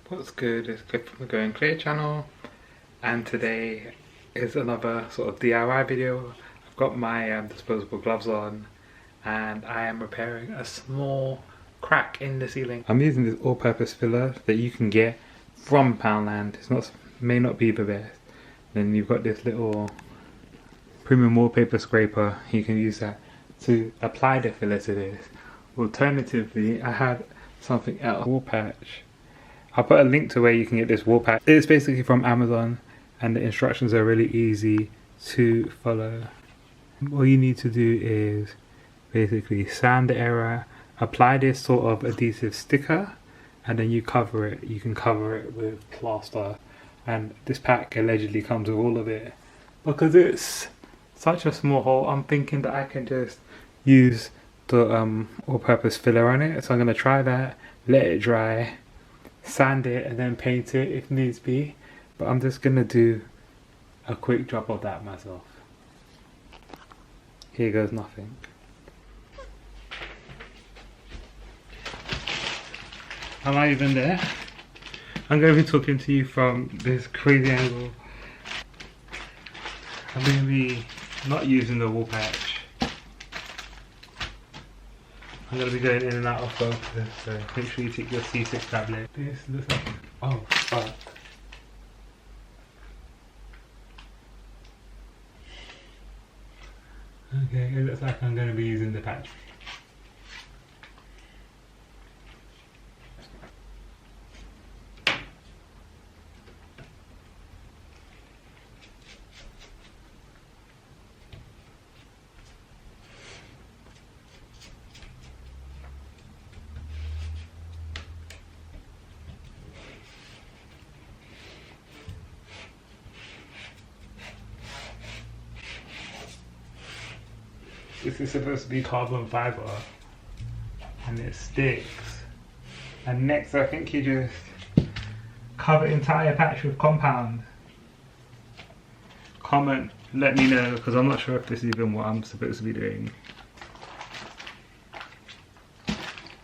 What's good? It's Cliff from the Going Clear channel, and today is another sort of DIY video. I've got my disposable gloves on and I am repairing a small crack in the ceiling. I'm using this all-purpose filler that you can get from Poundland. May not be the best. Then you've got this little premium wallpaper scraper. You can use that to apply the filler to this. Alternatively, I had something else, wall patch. I'll put a link to where you can get this wall patch. It's basically from Amazon and the instructions are really easy to follow. All you need to do is basically sand the area, apply this sort of adhesive sticker, and then you cover it. You can cover it with plaster, and this pack allegedly comes with all of it. Because it's such a small hole, I'm thinking that I can just use the all-purpose filler on it. So I'm going to try that, let it dry, sand it, and then paint it if needs be. But I'm just going to do a quick job of that myself. Here goes nothing. Am I even there? I'm going to be talking to you from this crazy angle. I'm going to be not using the wall patch. I'm going to be going in and out of focus, so make sure you take your C6 tablet. This looks like... oh, fuck. Okay, it looks like I'm going to be using the patch. This is supposed to be carbon fiber and it sticks. And next I think you just cover the entire patch with compound. Comment, let me know, because I'm not sure if this is even what I'm supposed to be doing.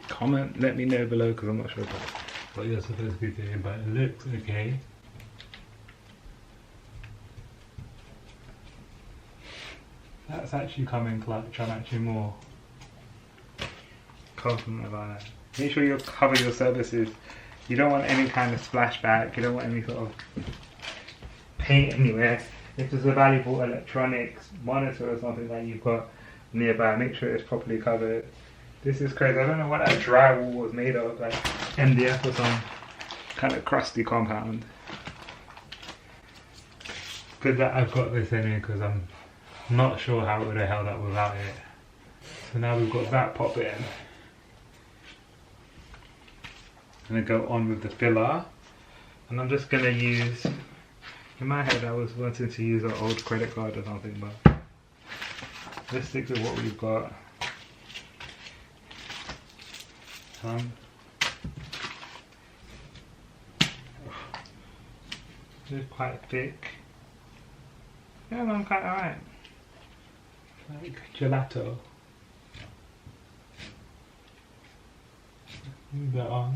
Comment, let me know below, because I'm not sure about what you're supposed to be doing, but it looks okay. That's actually coming clutch. I'm actually more confident about that. Make sure you cover your surfaces. You don't want any kind of splashback. You don't want any sort of paint anywhere. If there's a valuable electronics monitor or something that you've got nearby, make sure it's properly covered. This is crazy. I don't know what that drywall was made of, like MDF or some kind of crusty compound. Good that I've got this in here because I'm not sure how it would have held up without it. So now we've got that pop in. I'm going to go on with the filler. And I'm just going to use, in my head I was wanting to use an old credit card or something, but let's stick with what we've got. It's quite thick. Yeah, I'm quite alright. Like gelato. Move that on.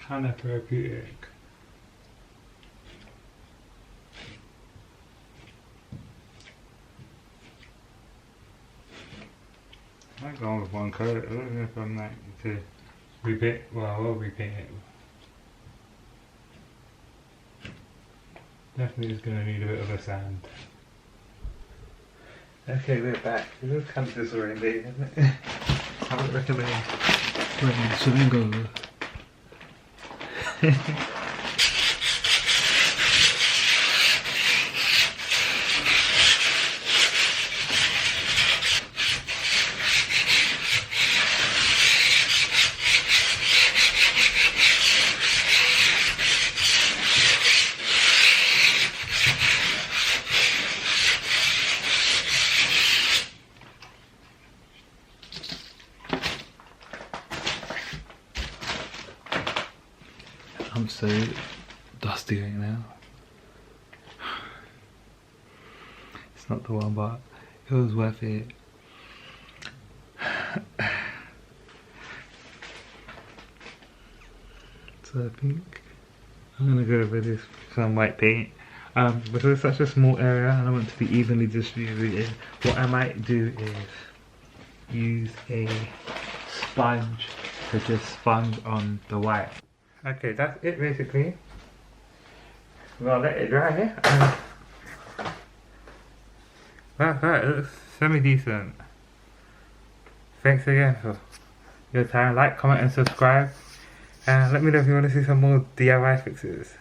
Kind of therapeutic. I might go on with one coat. I don't know if I'm like to repaint. Well, I will repaint it. Definitely is going to need a bit of a sand. Okay, we're back. It looks kind of disorientating, isn't it? I would recommend wearing swimming goggles. I'm so dusty right now. It's not the one, but it was worth it. So I think I'm gonna go over this with some white paint. Because it's such a small area and I want it to be evenly distributed, what I might do is use a sponge to just sponge on the white. Okay, that's it basically. I'm gonna let it dry here. That's right, it looks semi-decent. Thanks again for your time. Like, comment and subscribe. And let me know if you want to see some more DIY fixes.